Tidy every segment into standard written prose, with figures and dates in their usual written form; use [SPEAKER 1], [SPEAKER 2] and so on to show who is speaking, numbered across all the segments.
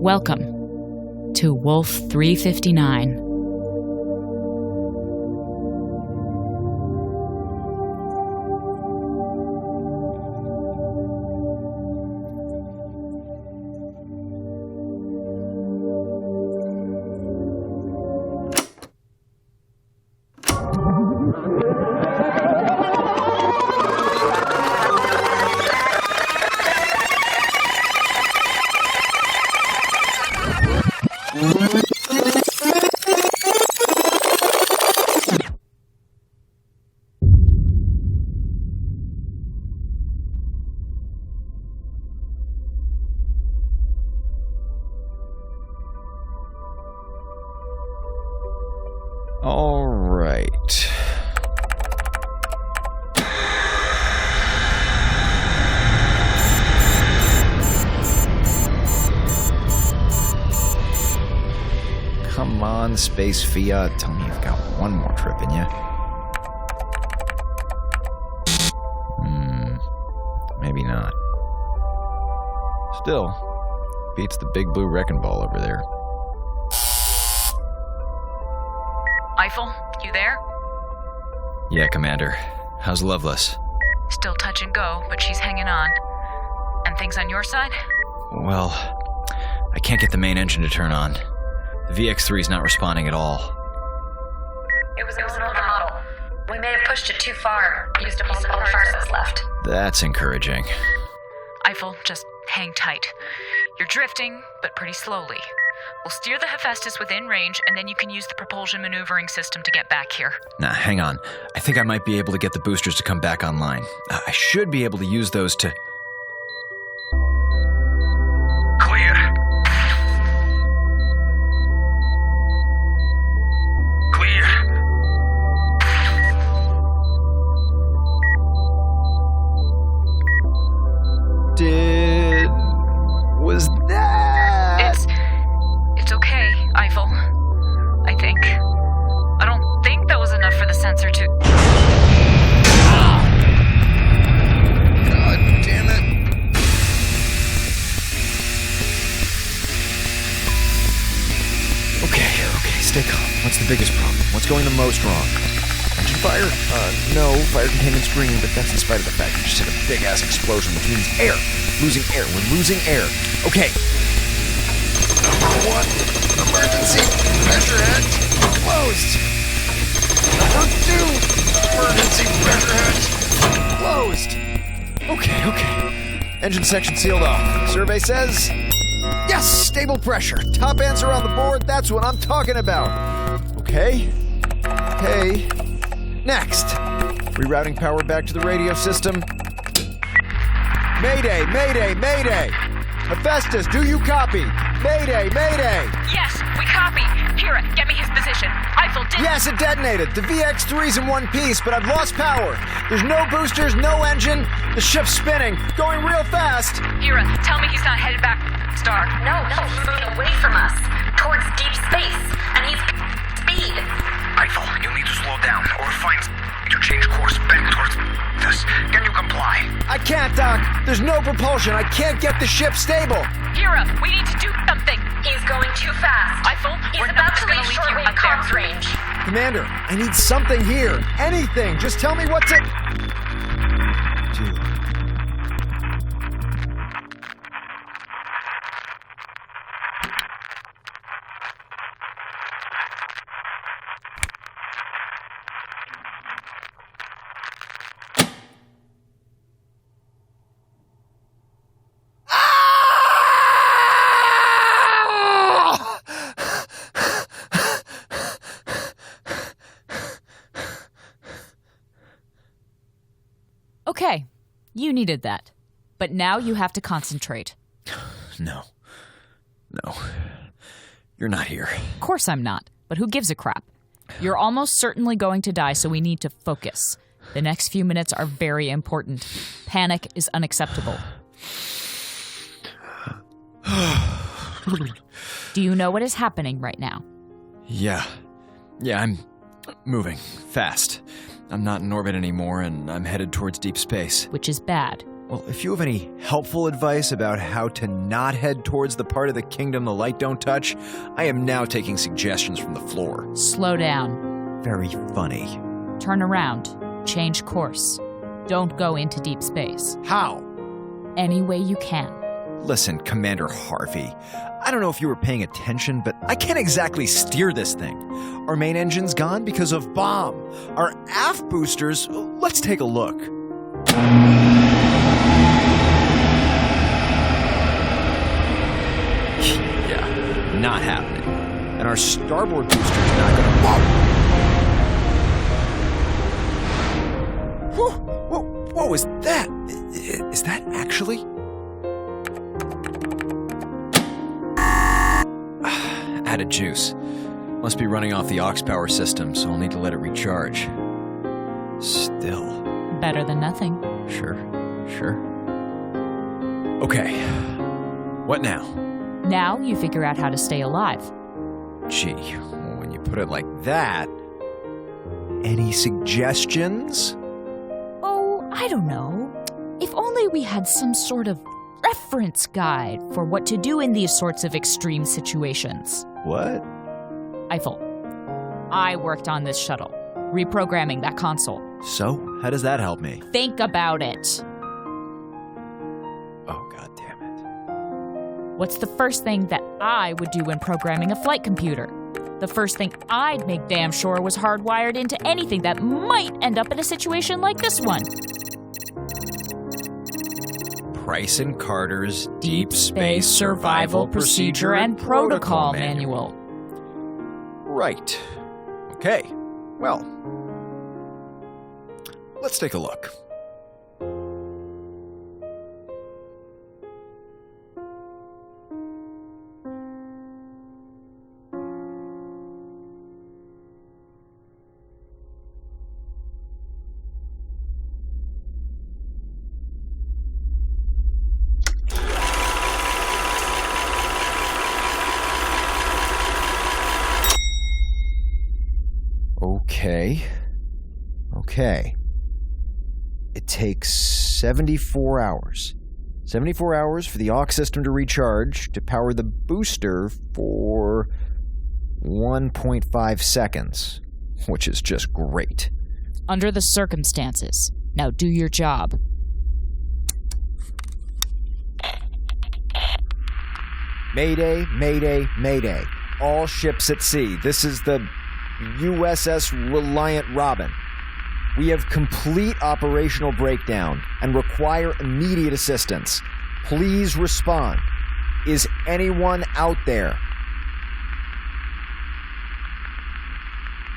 [SPEAKER 1] Welcome to Wolf 359.
[SPEAKER 2] All right. Come on, Space Fiat. Tell me you've got one more trip in you. Maybe not. Still, beats the big blue wrecking ball over there.
[SPEAKER 1] Eiffel, you there?
[SPEAKER 2] Yeah, Commander. How's Loveless?
[SPEAKER 1] Still touch and go, but she's hanging on. And things on your side?
[SPEAKER 2] Well, I can't get the main engine to turn on. The VX-3's not responding at all.
[SPEAKER 3] It was an older model. We may have pushed it too far. Used up all the parts that's left.
[SPEAKER 2] That's encouraging.
[SPEAKER 1] Eiffel, just hang tight. You're drifting, but pretty slowly. We'll steer the Hephaestus within range, and then you can use the propulsion maneuvering system to get back here.
[SPEAKER 2] Nah, hang on. I think I might be able to get the boosters to come back online. I should be able to use those to...
[SPEAKER 4] Clear. Clear.
[SPEAKER 2] Was that...
[SPEAKER 1] It's okay, Eiffel. I think. I don't think that was enough for the sensor to...
[SPEAKER 2] God damn it. Okay, stay calm. What's the biggest problem? What's going the most wrong? Engine fire? No, fire containment's green, but that's in spite of the fact you just hit a big-ass explosion, which means air. Losing air. We're losing air. Okay. Number 1, emergency pressure hatch closed. Number 2, emergency pressure hatch closed. Okay. Engine section sealed off. Survey says, yes, stable pressure. Top answer on the board. That's what I'm talking about. Okay. Next. Rerouting power back to the radio system. Mayday. Hephaestus, do you copy? Mayday!
[SPEAKER 1] Yes, we copy. Kira, get me his position. Eiffel,
[SPEAKER 2] Yes, it detonated. The VX-3's in one piece, but I've lost power. There's no boosters, no engine. The ship's spinning, going real fast.
[SPEAKER 1] Kira, tell me he's not headed back. Star.
[SPEAKER 3] No, he's moving away from us. Towards deep space. And he's... speed.
[SPEAKER 4] Eiffel, you need to slow down or find to change course back towards this. Can you comply?
[SPEAKER 2] I can't, Doc. There's no propulsion. I can't get the ship stable.
[SPEAKER 1] Kira, we need to do something.
[SPEAKER 3] He's going too fast.
[SPEAKER 1] Eiffel,
[SPEAKER 3] He's
[SPEAKER 1] we're
[SPEAKER 3] about
[SPEAKER 1] not
[SPEAKER 3] to
[SPEAKER 1] going
[SPEAKER 3] leave
[SPEAKER 1] to leave you
[SPEAKER 3] shortwave
[SPEAKER 1] up there.
[SPEAKER 3] comms range.
[SPEAKER 2] Commander, I need something here. Anything. Just tell me what to... do.
[SPEAKER 1] Okay, you needed that. But now you have to concentrate.
[SPEAKER 2] No. You're not here.
[SPEAKER 1] Of course I'm not, but who gives a crap? You're almost certainly going to die, so we need to focus. The next few minutes are very important. Panic is unacceptable. Do you know what is happening right now?
[SPEAKER 2] Yeah, I'm moving fast. I'm not in orbit anymore, and I'm headed towards deep space.
[SPEAKER 1] Which is bad.
[SPEAKER 2] Well, if you have any helpful advice about how to not head towards the part of the kingdom the light don't touch, I am now taking suggestions from the floor.
[SPEAKER 1] Slow down.
[SPEAKER 2] Very funny.
[SPEAKER 1] Turn around. Change course. Don't go into deep space.
[SPEAKER 2] How?
[SPEAKER 1] Any way you can.
[SPEAKER 2] Listen, Commander Harvey, I don't know if you were paying attention, but I can't exactly steer this thing. Our main engine's gone because of bomb. Our aft boosters, let's take a look. Yeah, not happening. And our starboard booster's not gonna... Whoa! Whoa, is that? Is that actually... Out of juice. Must be running off the aux power system, so I'll need to let it recharge. Still.
[SPEAKER 1] Better than nothing.
[SPEAKER 2] Sure. Okay. What now?
[SPEAKER 1] Now you figure out how to stay alive.
[SPEAKER 2] Gee, well, when you put it like that... Any suggestions?
[SPEAKER 1] Oh, I don't know. If only we had some sort of reference guide for what to do in these sorts of extreme situations.
[SPEAKER 2] What?
[SPEAKER 1] Eiffel, I worked on this shuttle, reprogramming that console.
[SPEAKER 2] So, how does that help me?
[SPEAKER 1] Think about it.
[SPEAKER 2] Oh, God damn it.
[SPEAKER 1] What's the first thing that I would do when programming a flight computer? The first thing I'd make damn sure was hardwired into anything that might end up in a situation like this one.
[SPEAKER 2] Price and Carter's
[SPEAKER 1] Deep Space Survival Procedure and Protocol Manual.
[SPEAKER 2] Right. Okay. Well, let's take a look. Okay. It takes 74 hours. 74 hours for the aux system to recharge to power the booster for 1.5 seconds, which is just great.
[SPEAKER 1] Under the circumstances. Now do your job.
[SPEAKER 2] Mayday, Mayday, Mayday. All ships at sea. This is the USS Reliant Robin. We have complete operational breakdown and require immediate assistance. Please respond. Is anyone out there?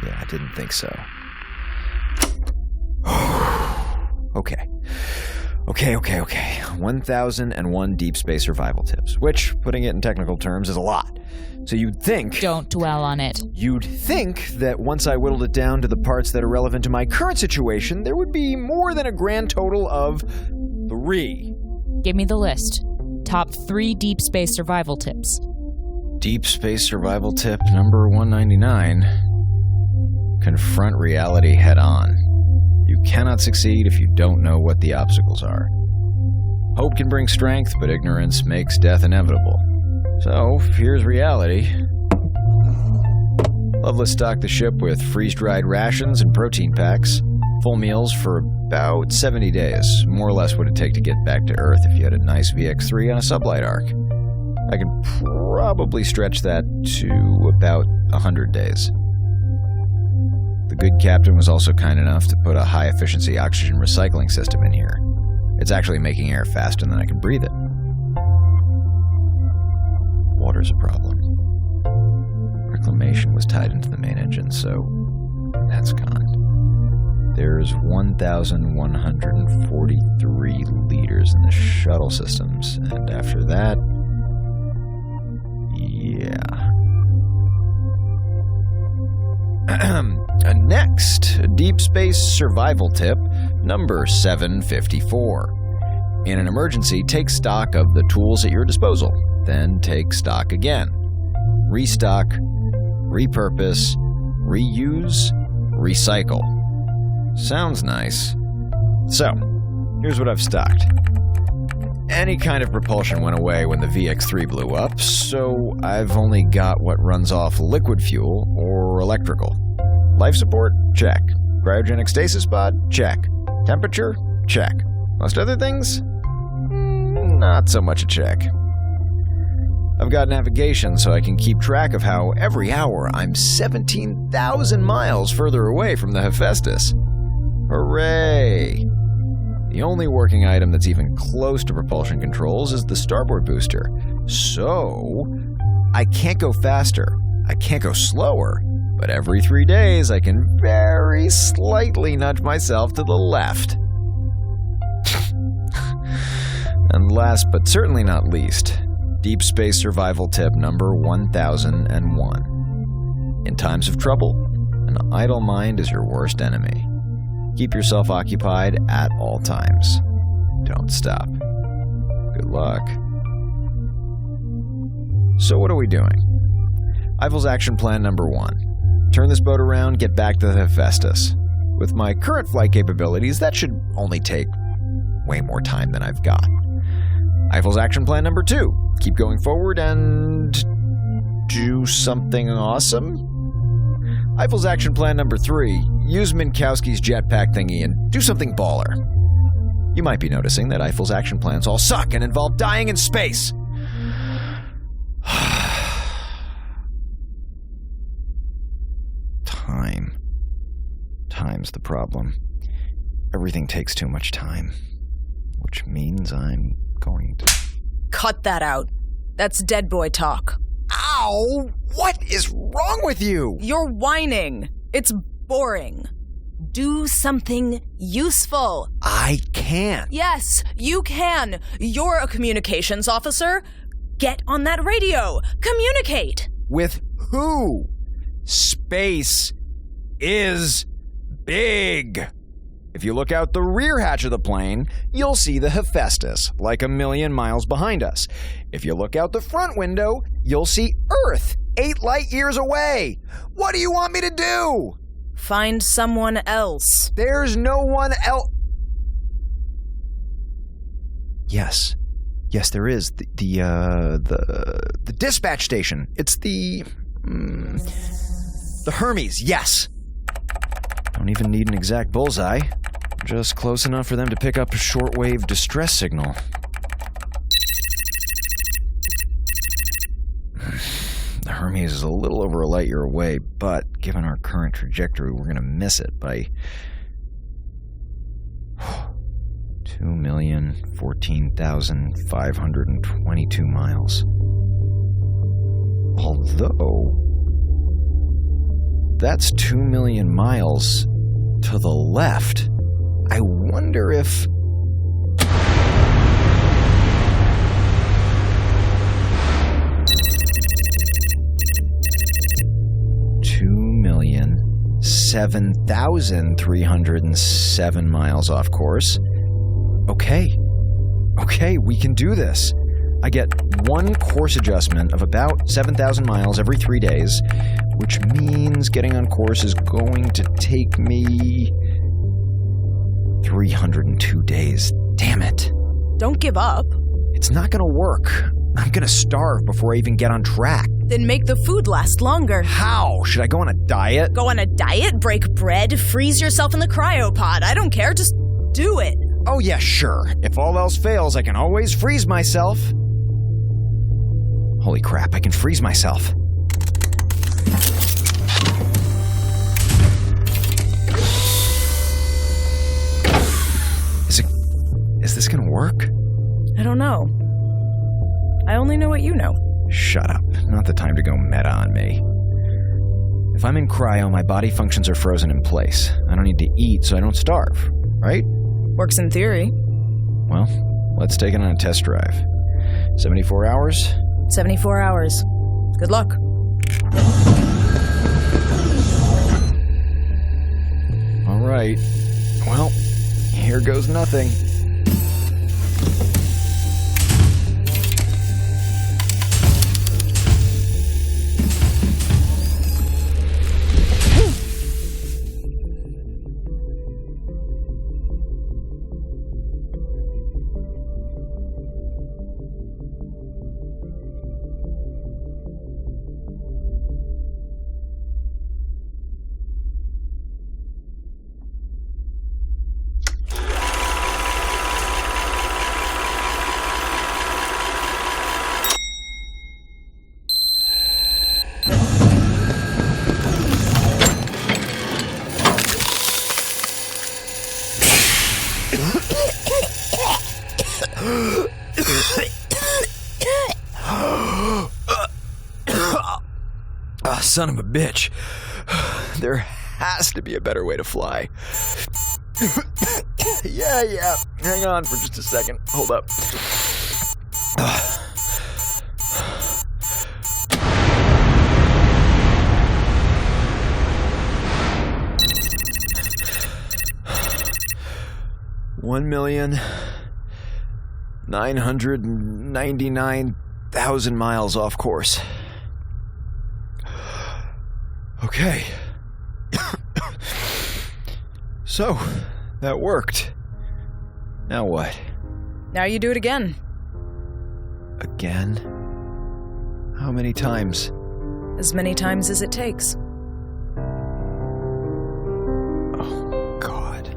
[SPEAKER 2] Yeah, I didn't think so. Okay. 1,001 deep space survival tips, which, putting it in technical terms, is a lot. So you'd think...
[SPEAKER 1] Don't dwell on it.
[SPEAKER 2] You'd think that once I whittled it down to the parts that are relevant to my current situation, there would be more than a grand total of 3.
[SPEAKER 1] Give me the list. Top 3 deep space survival tips.
[SPEAKER 2] Deep space survival tip number 199. Confront reality head on. You cannot succeed if you don't know what the obstacles are. Hope can bring strength, but ignorance makes death inevitable. So, here's reality. Loveless stocked the ship with freeze-dried rations and protein packs. Full meals for about 70 days. More or less what it'd take to get back to Earth if you had a nice VX-3 on a sublight arc. I could probably stretch that to about 100 days. The good captain was also kind enough to put a high-efficiency oxygen recycling system in here. It's actually making air faster than I can breathe it. Water's a problem. Reclamation was tied into the main engine, so that's gone. There's 1,143 liters in the shuttle systems, and after that, yeah. Next, deep space survival tip number 754. In an emergency, take stock of the tools at your disposal. Then take stock again. Restock, repurpose, reuse, recycle. Sounds nice. So, Here's what I've stocked. Any kind of propulsion went away when the VX-3 blew up, so I've only got what runs off liquid fuel or electrical. Life support? Check. Cryogenic stasis pod? Check. Temperature? Check. Most other things? Not so much a check. I've got navigation so I can keep track of how every hour I'm 17,000 miles further away from the Hephaestus. Hooray! The only working item that's even close to propulsion controls is the starboard booster. So, I can't go faster, I can't go slower, but every 3 days I can very slightly nudge myself to the left. And last but certainly not least, deep space survival tip number 1001. In times of trouble, an idle mind is your worst enemy. Keep yourself occupied at all times. Don't stop. Good luck. So what are we doing? Eiffel's action plan number 1. Turn this boat around, get back to the Hephaestus. With my current flight capabilities, that should only take way more time than I've got. Eiffel's action plan number 2. Keep going forward and do something awesome. Eiffel's action plan number 3. Use Minkowski's jetpack thingy and do something baller. You might be noticing that Eiffel's action plans all suck and involve dying in space. Time's the problem. Everything takes too much time. Which means I'm going to...
[SPEAKER 5] Cut that out. That's dead boy talk.
[SPEAKER 2] Ow! What is wrong with you?
[SPEAKER 5] You're whining. It's boring. Do something useful.
[SPEAKER 2] I can't.
[SPEAKER 5] Yes, you can. You're a communications officer. Get on that radio. Communicate.
[SPEAKER 2] With who? Space is big. If you look out the rear hatch of the plane, you'll see the Hephaestus, like 1,000,000 miles behind us. If you look out the front window, you'll see Earth, 8 light years away. What do you want me to do?
[SPEAKER 5] Find someone else.
[SPEAKER 2] There's no one else. Yes, there is. The dispatch station. It's the Hermes, yes. Don't even need an exact bullseye. Just close enough for them to pick up a shortwave distress signal. The Hermes is a little over a light year away, but given our current trajectory, we're going to miss it by 2,014,522 miles. Although, that's 2 million miles to the left. I wonder if... $2,007,307 miles off course. Okay, we can do this. I get one course adjustment of about 7,000 miles every 3 days, which means getting on course is going to take me 302 days. Damn it.
[SPEAKER 5] Don't give up.
[SPEAKER 2] It's not gonna work. I'm gonna starve before I even get on track.
[SPEAKER 5] Then make the food last longer.
[SPEAKER 2] How? Should I go on a diet?
[SPEAKER 5] Go on a diet, break bread, freeze yourself in the cryopod. I don't care, just do it.
[SPEAKER 2] Oh yeah, sure. If all else fails, I can always freeze myself. Holy crap, I can freeze myself. Is this gonna work?
[SPEAKER 5] I don't know. I only know what you know.
[SPEAKER 2] Shut up. Not the time to go meta on me. If I'm in cryo, my body functions are frozen in place. I don't need to eat so I don't starve, right?
[SPEAKER 5] Works in theory.
[SPEAKER 2] Well, let's take it on a test drive. 74 hours?
[SPEAKER 5] 74 hours. Good luck.
[SPEAKER 2] All right. Well, here goes nothing. Son of a bitch. There has to be a better way to fly. Yeah. Hang on for just a second. Hold up. $1,999,000 miles off course. Okay. So, that worked. Now what?
[SPEAKER 5] Now you do it again.
[SPEAKER 2] Again? How many times?
[SPEAKER 5] As many times as it takes.
[SPEAKER 2] Oh, God.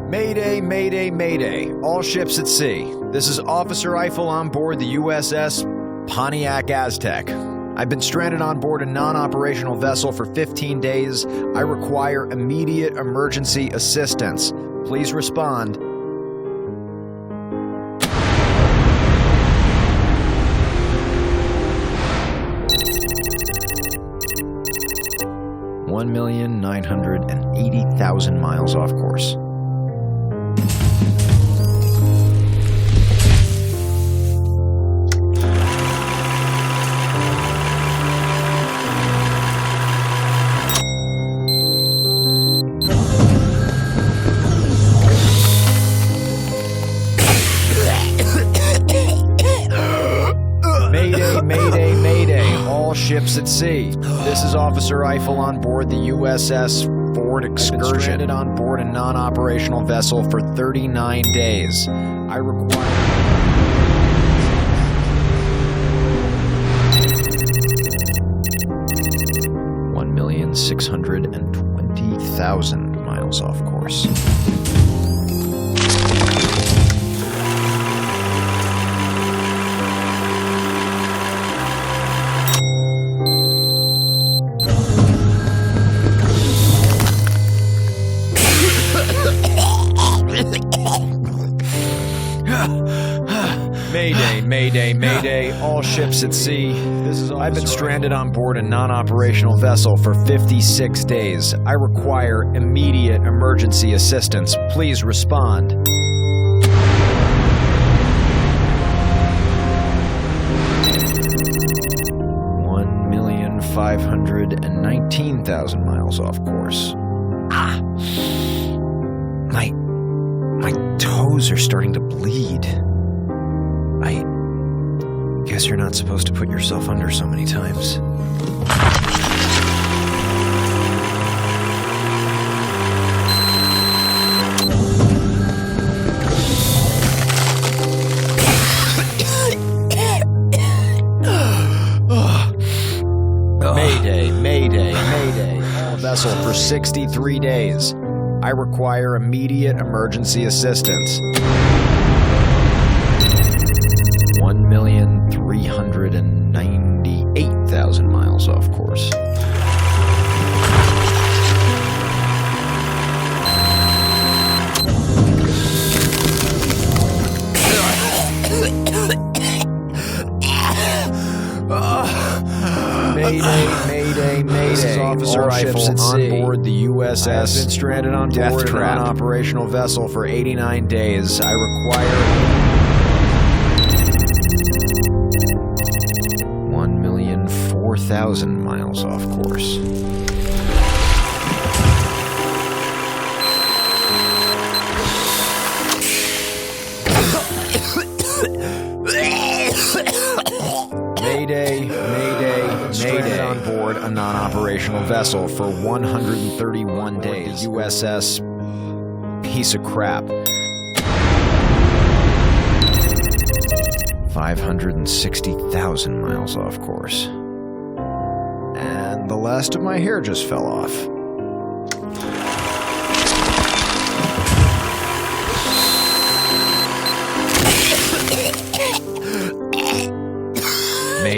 [SPEAKER 2] Mayday, Mayday, Mayday. All ships at sea. This is Officer Eiffel on board the USS Pontiac Aztec. I've been stranded on board a non-operational vessel for 15 days. I require immediate emergency assistance. Please respond. $1,980,000 miles off course. Mayday, Mayday, all ships at sea. This is Officer Eiffel on board the USS Ford Excursion. I've been stranded on board a non-operational vessel for 39 days. I require... $1,620,000 miles off course. Mayday, Mayday, Mayday, all ships at sea. I've been stranded on board a non-operational vessel for 56 days. I require immediate emergency assistance. Please respond. $1,519,000 miles off course. My toes are starting to bleed. I guess you're not supposed to put yourself under so many times. Mayday, Mayday, Mayday. Vessel for 63 days. I require immediate emergency assistance. $1,398,000 miles off course. Mayday, Mayday, Mayday. This is Officer Eiffel on board the USS. I've been stranded on board an operational vessel for 89 days. I require... $1,004,000 miles off course. Mayday, Mayday, Mayday. On board a non-operational vessel for 131 days. USS piece of crap. 560,000 miles off course. And the last of my hair just fell off.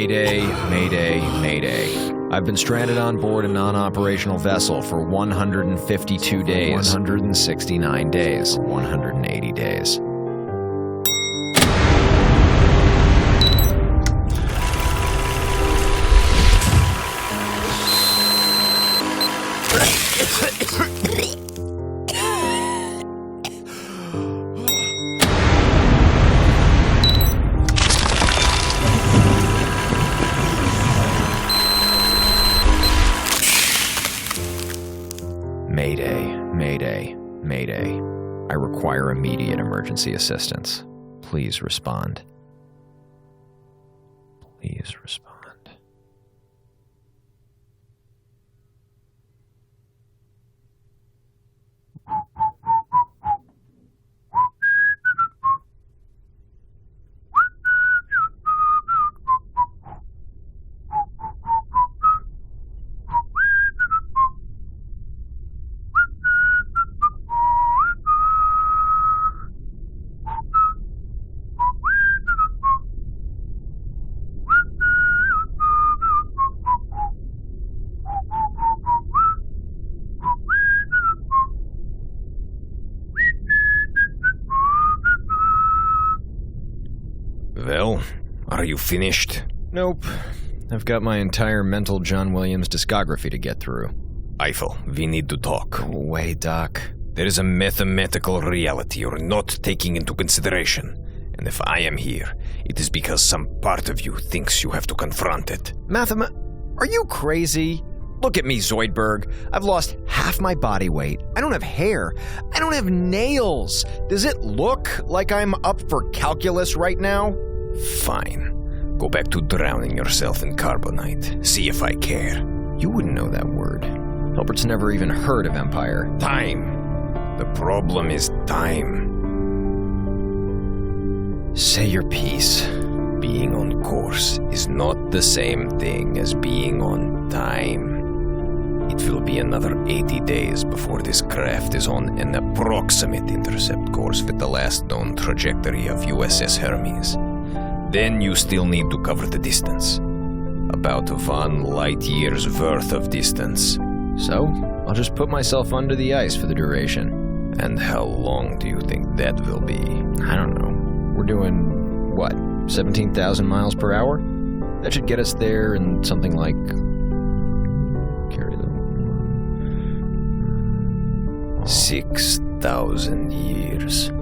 [SPEAKER 2] Mayday, mayday, mayday. I've been stranded on board a non-operational vessel for 152 days. 169 days. 180 days. Mayday, mayday, mayday. I require immediate emergency assistance. Please respond. Please respond.
[SPEAKER 4] Well, are you finished?
[SPEAKER 2] Nope. I've got my entire mental John Williams discography to get through.
[SPEAKER 4] Eiffel, we need to talk.
[SPEAKER 2] Go away, Doc.
[SPEAKER 4] There is a mathematical reality you're not taking into consideration. And if I am here, it is because some part of you thinks you have to confront it.
[SPEAKER 2] Are you crazy? Look at me, Zoidberg. I've lost half my body weight. I don't have hair. I don't have nails. Does it look like I'm up for calculus right now?
[SPEAKER 4] Fine. Go back to drowning yourself in carbonite. See if I care.
[SPEAKER 2] You wouldn't know that word. Hilbert's never even heard of Empire.
[SPEAKER 4] Time. The problem is time.
[SPEAKER 2] Say your piece.
[SPEAKER 4] Being on course is not the same thing as being on time. It will be another 80 days before this craft is on an approximate intercept course with the last known trajectory of USS Hermes. Then you still need to cover the distance. About 1 light year's worth of distance.
[SPEAKER 2] So, I'll just put myself under the ice for the duration.
[SPEAKER 4] And how long do you think that will be?
[SPEAKER 2] I don't know. We're doing, what, 17,000 miles per hour? That should get us there in something like... Carry the...
[SPEAKER 4] 6,000 years.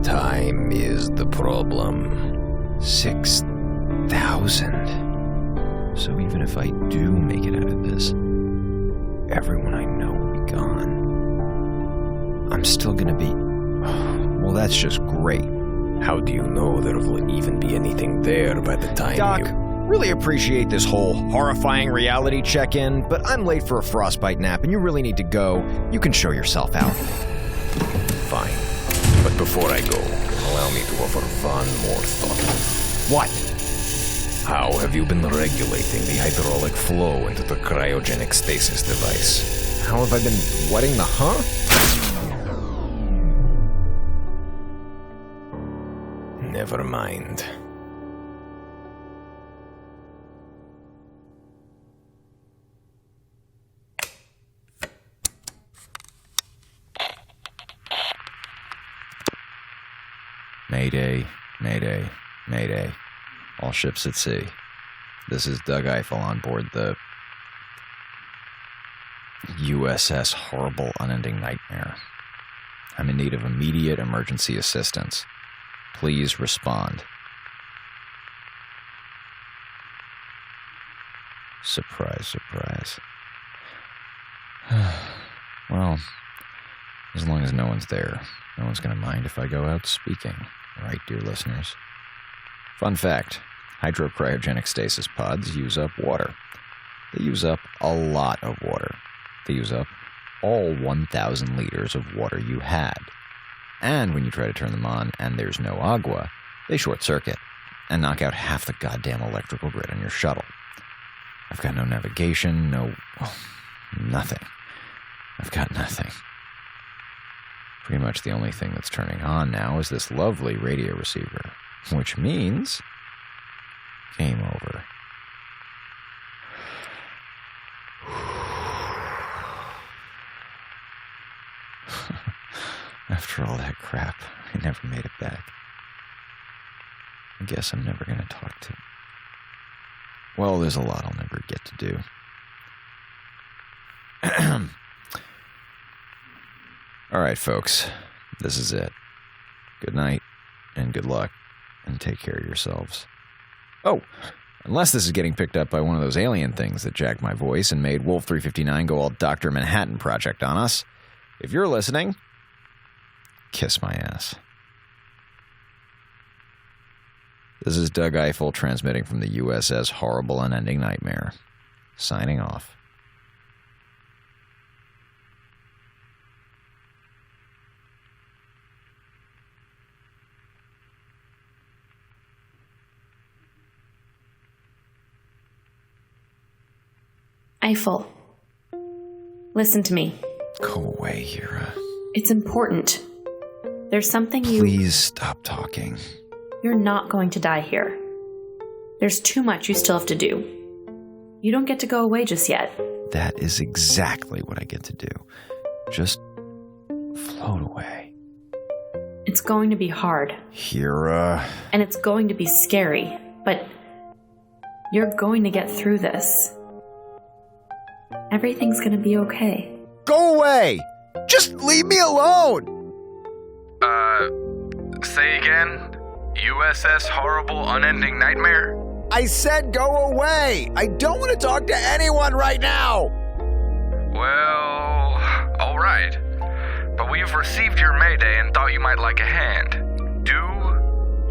[SPEAKER 4] Time is the problem.
[SPEAKER 2] 6,000. So even if I do make it out of this, everyone I know will be gone. I'm still gonna be... Well, that's just great.
[SPEAKER 4] How do you know there will even be anything there by the time
[SPEAKER 2] Doc, really appreciate this whole horrifying reality check-in, but I'm late for a frostbite nap and you really need to go. You can show yourself out.
[SPEAKER 4] Fine. But before I go, allow me to offer one more thought.
[SPEAKER 2] What?
[SPEAKER 4] How have you been regulating the hydraulic flow into the cryogenic stasis device?
[SPEAKER 2] How have I been wetting the
[SPEAKER 4] Never mind.
[SPEAKER 2] Mayday, mayday, mayday. All ships at sea. This is Doug Eiffel on board the USS Horrible Unending Nightmare. I'm in need of immediate emergency assistance. Please respond. Surprise, surprise. Well, as long as no one's there, no one's going to mind if I go out speaking. Right, dear listeners? Fun fact, hydrocryogenic stasis pods use up water. They use up a lot of water. They use up all 1,000 liters of water you had. And when you try to turn them on and there's no agua, they short-circuit and knock out half the goddamn electrical grid on your shuttle. I've got no navigation, nothing. I've got nothing. Pretty much the only thing that's turning on now is this lovely radio receiver, which means Game over. After all that crap, I never made it back. I guess I'm never going to talk to... Well, there's a lot I'll never get to do. All right, folks. This is it. Good night, and good luck, and take care of yourselves. Oh, unless this is getting picked up by one of those alien things that jacked my voice and made Wolf 359 go all Dr. Manhattan Project on us. If you're listening, kiss my ass. This is Doug Eiffel transmitting from the USS Horrible Unending Nightmare. Signing off.
[SPEAKER 6] Eiffel, listen to me.
[SPEAKER 2] Go away, Hira.
[SPEAKER 6] It's important. There's something
[SPEAKER 2] Please stop talking.
[SPEAKER 6] You're not going to die here. There's too much you still have to do. You don't get to go away just yet.
[SPEAKER 2] That is exactly what I get to do. Just float away.
[SPEAKER 6] It's going to be hard.
[SPEAKER 2] Hira.
[SPEAKER 6] And it's going to be scary, but you're going to get through this. Everything's going to be okay.
[SPEAKER 2] Go away! Just leave me alone!
[SPEAKER 7] Say again? USS Horrible Unending Nightmare?
[SPEAKER 2] I said go away! I don't want to talk to anyone right now!
[SPEAKER 7] Well, alright. But we've received your Mayday and thought you might like a hand. Do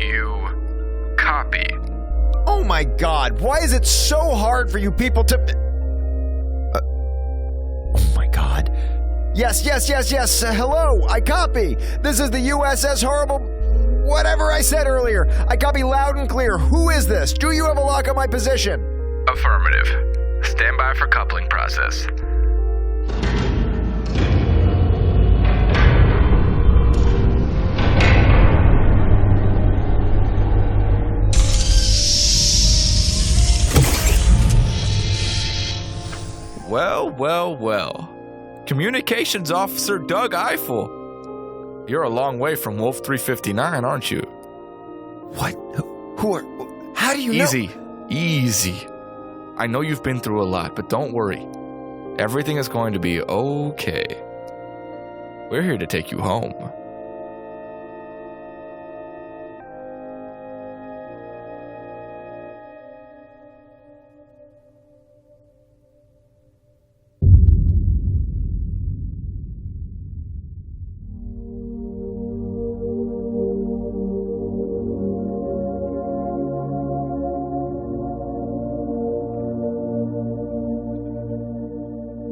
[SPEAKER 7] you copy?
[SPEAKER 2] Oh my god, why is it so hard for you people to... oh my god. Yes. Hello, I copy. This is the USS Horrible... Whatever I said earlier. I copy loud and clear. Who is this? Do you have a lock on my position?
[SPEAKER 7] Affirmative. Stand by for coupling process. Well. Communications Officer Doug Eiffel. You're a long way from Wolf 359, aren't you?
[SPEAKER 2] What? Who are... How do you know?
[SPEAKER 7] Easy. I know you've been through a lot, but don't worry. Everything is going to be okay. We're here to take you home.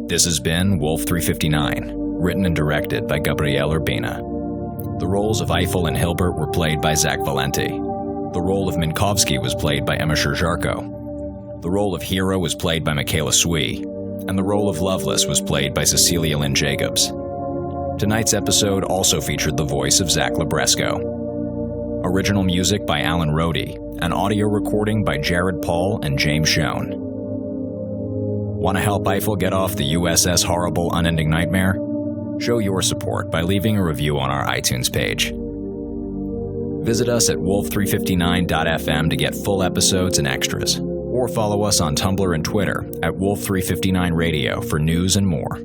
[SPEAKER 8] This has been Wolf 359, written and directed by Gabriele Urbina. The roles of Eiffel and Hilbert were played by Zach Valenti. The role of Minkowski was played by Emma Sherjarko. The role of Hero was played by Michaela Swee, and the role of Loveless was played by Cecilia Lynn Jacobs. Tonight's episode also featured the voice of Zach Labresco. Original music by Alan Rohde, and audio recording by Jared Paul and James Schoen. Want to help Eiffel get off the USS Horrible Unending Nightmare? Show your support by leaving a review on our iTunes page. Visit us at wolf359.fm to get full episodes and extras, or follow us on Tumblr and Twitter at Wolf359 Radio for news and more.